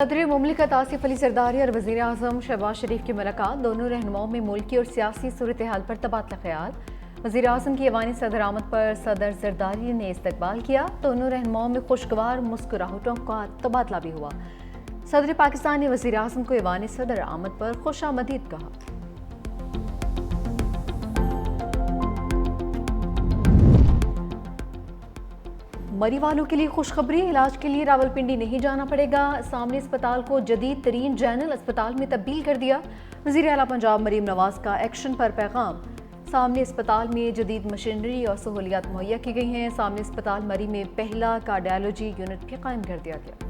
सदर मुमलिकत आसिफ अली जरदारी और वज़ीर आज़म शहबाज शरीफ की मुलाकात। दोनों रहनुमाओं में मुल्की और सियासी सूरत हाल पर तबादला ख्याल। वज़ीर आज़म की ऐवानी सदर आमद पर सदर जरदारी ने इस्तकबाल किया। दोनों रहनुमाओं में खुशगवार मुस्कुराहटों का तबादला भी हुआ। सदर पाकिस्तान ने वज़ीर आज़म को ऐवानी सदर आमद पर खुशामदीद कहा। मरी वालों के लिए खुशखबरी, इलाज के लिए रावलपिंडी नहीं जाना पड़ेगा। सामने अस्पताल को जदीद तरीन जनरल अस्पताल में तब्दील कर दिया। वज़ीर आला पंजाब मरीम नवाज का एक्शन पर पैगाम। सामने अस्पताल में जदीद मशीनरी और सहूलियात मुहैया की गई हैं। सामने अस्पताल मरी में पहला कार्डियोलॉजी यूनिट भी कायम कर दिया गया।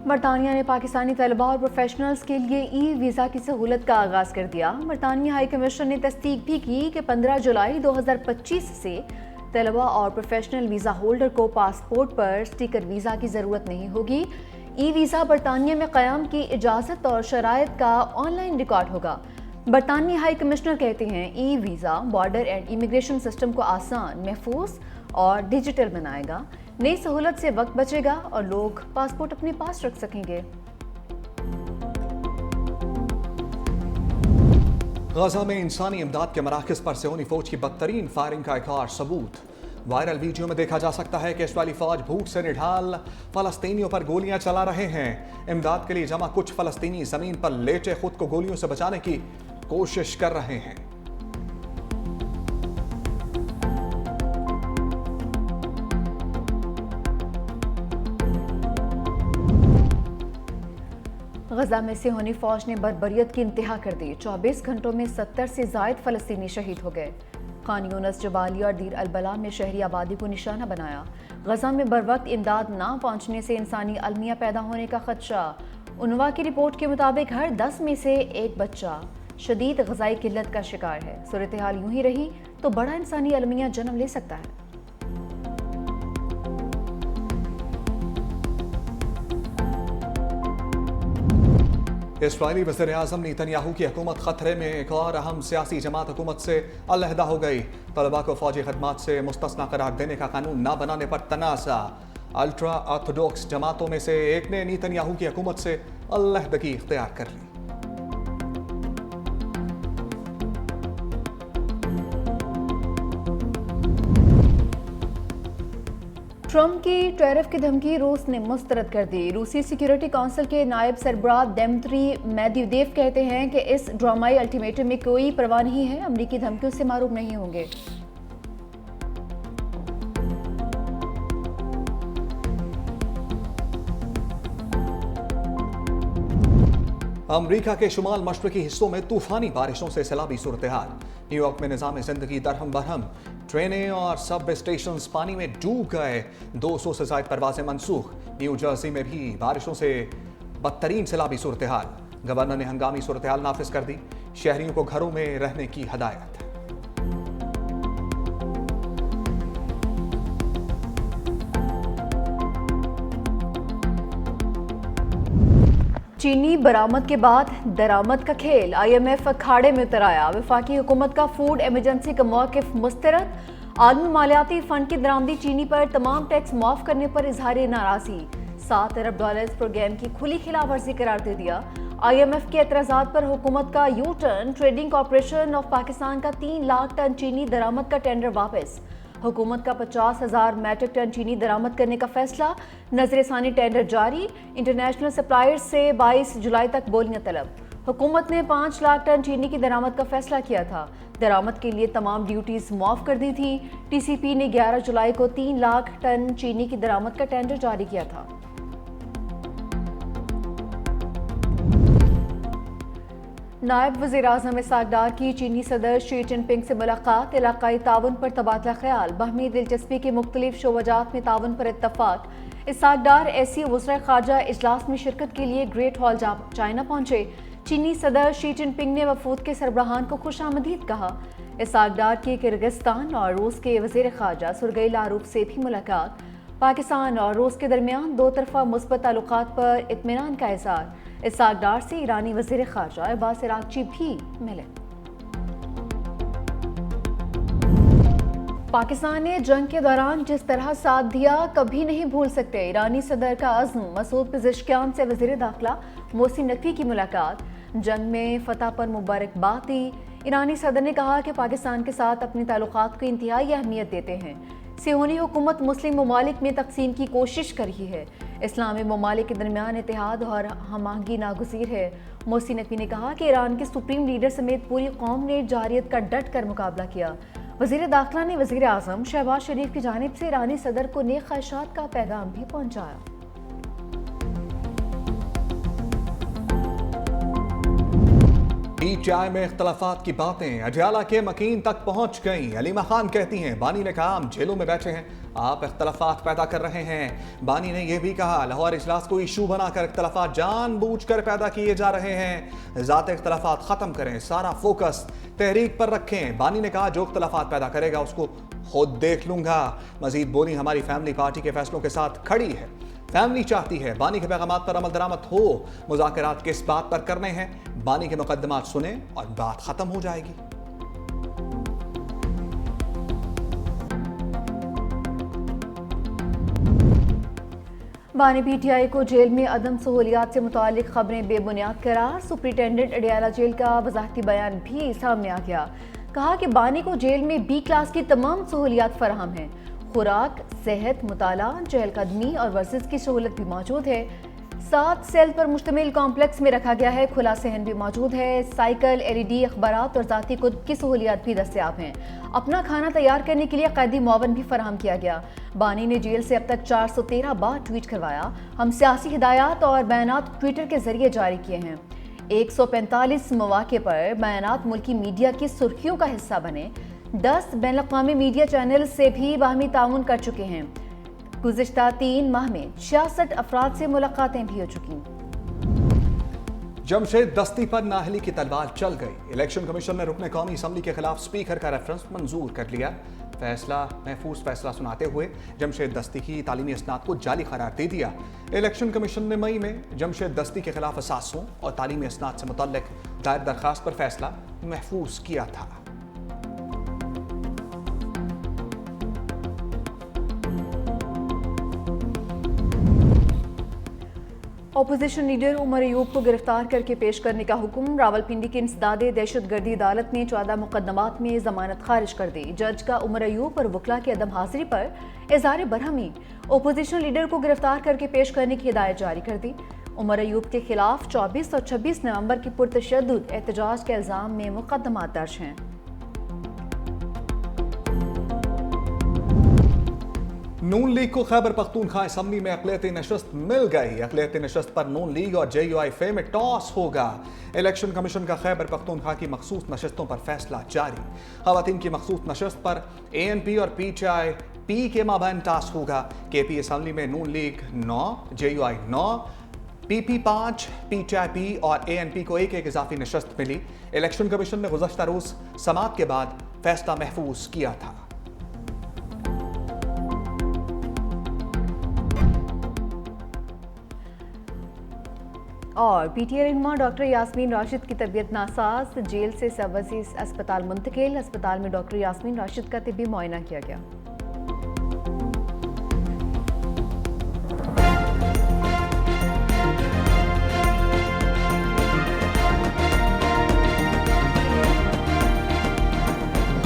बरतानिया ने पाकिस्तानी तलबा और प्रोफेशनल्स के लिए ई वीज़ा की सहूलत का आगाज़ कर दिया। बरतानिया हाई कमिश्नर ने तस्दीक भी की कि 15 जुलाई 2025 से तलबा और प्रोफेशनल वीज़ा होल्डर को पासपोर्ट पर स्टिकर वीज़ा की ज़रूरत नहीं होगी। ई वीज़ा बरतानिया में क़याम की इजाज़त और शराइत का ऑनलाइन रिकॉर्ड होगा। बरतानी हाई कमिश्नर कहते हैं e visa border and immigration system को आसान, महफूज और डिजिटल बनाएगा। नई सहूलत से वक्त बचेगा और लोग पासपोर्ट अपने पास रख सकेंगे। गजा में इंसानी इमदाद के मराकज़ पर सियोनी फौज की बदतरीन फायरिंग का एक और सबूत। वायरल वीडियो में देखा जा सकता है कि इसराइली फौज भूख से निढाल फलस्तीनियों पर गोलियां चला रहे हैं। इमदाद के लिए जमा कुछ फलस्तीनी जमीन पर लेटे खुद को गोलियों से बचाने की कोशिश कर रहे हैं। गजा में सियोनी फौज ने बर्बरियत की इंतहा कर दी। 24 घंटों में 70 से जायद फलस्तीनी शहीद हो गए। खान यूनस, जबालिया और दीर अलबला में शहरी आबादी को निशाना बनाया। गजा में बरवक्त इमदाद ना पहुंचने से इंसानी अलमिया पैदा होने का खदशा। उनवा की रिपोर्ट के मुताबिक हर 10 में से एक बच्चा शदीद गजाई किल्लत का शिकार है। सूरत हाल यूं ही रही तो बड़ा इंसानी अलमिया जन्म ले सकता है। इस्राईली वज़ीर आज़म नेतन्याहू की हुकूमत खतरे में। एक और अहम सियासी जमात हुकूमत से अलहदा हो गई। तलबा को फौजी खदमात से मुस्तस्ना करार देने का कानून ना बनाने पर तनाज़ा। अल्ट्रा ऑर्थोडॉक्स जमातों में से एक ने नेतन्याहू की हुकूमत से अलहदगी इख्तियार कर ली। ट्रंप की टैरिफ की धमकी रूस ने मुस्तरद कर दी। रूसी सिक्योरिटी काउंसिल के नायब सरबराह दिमित्री मेदवेदेव कहते हैं कि इस ड्रामाई अल्टीमेटम में कोई परवाह नहीं है, अमरीकी धमकियों से मारूम नहीं होंगे। अमरीका के शुमाल मशरकी हिस्सों में तूफानी बारिशों से सैलाबी सूरत हाल। न्यूयॉर्क में निज़ाम जिंदगी दरहम बरहम। ट्रेनें और सब स्टेशन पानी में डूब गए। 200 से ज़ायद परवाजें मनसूख। न्यू जर्सी में भी बारिशों से बदतरीन सैलाबी सूरत हाल। गवर्नर ने हंगामी सूरत हाल नाफिज कर दी। शहरियों को घरों में रहने की हदायत। चीनी बरामद के बाद दरामद का खेल। IMF अखाड़े में उतर आया। वफाकी हुकूमत का फूड इमरजेंसी का मौक़िफ़ मुस्तरद। आलमी मालियाती फंड की दरामदी चीनी पर तमाम टैक्स माफ करने पर इजहार नाराज़गी। $7 अरब प्रोग्राम की खुली खिलाफवर्जी करार दे दिया। IMF के एतराज़ात पर हुकूमत का U turn. Trading corporation of Pakistan का 3 लाख टन चीनी दरामद का टेंडर वापस। हुकूमत का 50,000 मैट्रिक टन चीनी दरामद करने का फैसला। नजरसानी टेंडर जारी। इंटरनेशनल सप्लायर्स से 22 जुलाई तक बोलियां तलब। हुकूमत ने 5 लाख टन चीनी की दरामद का फैसला किया था। दरामद के लिए तमाम ड्यूटीज माफ कर दी थी। TCP ने 11 जुलाई को 3 लाख टन चीनी की दरामद का टेंडर जारी किया था। नायब वज़ीर आज़म इसहाक डार की चीनी सदर शी जिनपिंग से मुलाकात। इलाकाई ताउन पर तबादला ख्याल। बाहमी दिलचस्पी के मुख्तलिफ शोबजात में ताउन पर इत्तफाक। इसहाक डार ऐसी वज़ीर ख़ारजा इजलास में शिरकत के लिए ग्रेट हॉल चाइना पहुंचे। चीनी सदर शी जिनपिंग ने वफूद के सरबराहान को खुशामदीद कहा। इसहाक डार की किर्गिस्तान और रूस के वज़ीर ख़ारजा सुरगई लारूफ से भी मुलाकात। पाकिस्तान और रूस के दरमियान दो तरफा मुस्बत ताल्लुकात पर इत्मीनान का इज़हार। इसहाक डार से ईरानी वज़ीर ख़ारजा अब्बास अराग़ची भी मिले। पाकिस्तान ने जंग के दौरान जिस तरह साथ दिया कभी नहीं भूल सकते। ईरानी सदर का अज़्म। मसूद पिज़ेश्कियान से वज़ीर दाखिला मोहसिन नकवी की मुलाकात। जंग में फतह पर मुबारकबाद दी। ईरानी सदर ने कहा कि पाकिस्तान के साथ अपने ताल्लुकात को इंतहाई अहमियत देते हैं। सियोनी हुकूमत मुस्लिम ममालिक में तकसीम की कोशिश कर रही है। इस्लामी ममालिक के दरमियान इत्तेहाद और हमआहंगी नागुज़ीर है। मोहसिन नकवी ने कहा कि ईरान के सुप्रीम लीडर समेत पूरी कौम ने जारियत का डट कर मुकाबला किया। वज़ीर दाखिला ने वज़ीर आज़म शहबाज शरीफ की जानिब से ईरानी सदर को नेक ख्वाहिशात का पैगाम भी पहुँचाया। पीटीआई में इख्तलाफात की बातें अडयाला के मकीन तक पहुंच गईं। अलीमा खान कहती हैं बानी ने कहा हम जेलों में बैठे हैं, आप इख्तलाफात पैदा कर रहे हैं। बानी ने यह भी कहा लाहौर इजलास को इशू बनाकर इख्तलाफात जानबूझकर पैदा किए जा रहे हैं। ज़ाती इख्तलाफात खत्म करें, सारा फोकस तहरीक पर रखें। बानी ने कहा जो इख्तलाफात पैदा करेगा उसको खुद देख लूंगा। मजीद बोली हमारी फैमिली पार्टी के फैसलों के साथ खड़ी है, फैमिली चाहती है बानी के पैगामात पर अमल दरामद हो। मुज़ाकरात किस बात पर करने हैं, बानी के मुकदमात सुने और बात खत्म हो जाएगी। बानी पीटीआई को जेल में अदम सहूलियात से मुतालिक खबरें बेबुनियाद करार। सुप्रिंटेंडेंट अडयाला जेल का वजाहती बयान भी सामने आ गया। कहा कि बानी को जेल में बी क्लास की तमाम सहूलियात फराहम हैं। खुराक, सेहत, मुताला, चहलकदमी और वर्जिश की सहूलत भी मौजूद है। 7 सेल पर मुश्तमिल कॉम्प्लेक्स में रखा गया है। खुला सहन भी मौजूद है। साइकिल, LED, अखबारात और ज़ाती कुतुब की सहूलियात भी दस्तयाब हैं। अपना खाना तैयार करने के लिए कैदी मुआवन भी फराहम किया गया। बानी ने जेल से अब तक 413 बार ट्वीट करवाया। हम सियासी हिदायत और बयानात ट्विटर के जरिए जारी किए हैं। 145 मौके पर बयानात मुल्की मीडिया की सुर्खियों का हिस्सा बने। 10 बैनुल-अक़वामी मीडिया चैनल से भी बाहमी ताउन कर चुके हैं। गुज़िश्ता 3 माह में 66 अफराद से मुलाकातें भी हो चुकी। जमशेद दस्ती पर नाअहली की तलवार चल गई। इलेक्शन कमीशन ने रुकने कौमी असम्बली के खिलाफ स्पीकर का रेफरेंस मंजूर कर लिया। फैसला महफूज फैसला सुनाते हुए जमशेद दस्ती की तालीमी इसनाद को जाली करार दे दिया। इलेक्शन कमीशन ने मई में जमशेद दस्ती के खिलाफ असासों और तालीमी इसनाद से मुतल्लिक दायर दरखास्त पर फैसला महफूज किया था। अपोजिशन लीडर उमर अयूब को गिरफ्तार करके पेश करने का हुक्म। रावलपिंडी की इंसदादे दहशतगर्दी अदालत ने 14 मुकदमात में जमानत खारिज कर दी। जज का उमर अयूब और वकला की अदम हाजिरी पर इज़हार बरहमी अपोजिशन लीडर को गिरफ्तार करके पेश करने की हिदायत जारी कर दी। उमर अयूब के खिलाफ 24 और 26 नवंबर की पुरतशद्दुद एहतजाज के इल्ज़ाम में मुकदमात दर्ज हैं। नून लीग को खैबर पख्तूनख्वा असम्बली में अक़लियती नशस्त मिल गई। अक़लियती नशस्त पर नून लीग और JUIF में टॉस होगा। इलेक्शन कमीशन का खैबर पख्तूनख्वा की मखसूस नशस्तों पर फैसला जारी। ख़वातीन की मखसूस नशस्त पर ANP और PTIP के माबैन टॉस होगा। KP असम्बली में नून लीग 9, JUI 9, PP 5, PTIP और ANP को एक इजाफी नशस्त मिली। इलेक्शन कमीशन ने गुज़श्ता रोज़ समात के बाद फैसला महफूज किया था। और PTA रहनुमा डॉक्टर यास्मीन राशिद की तबीयत नासाज, जेल से सब वसीस अस्पताल मुंतकिल। अस्पताल में डॉक्टर यास्मीन राशिद का तिब्बी मुआयना किया गया।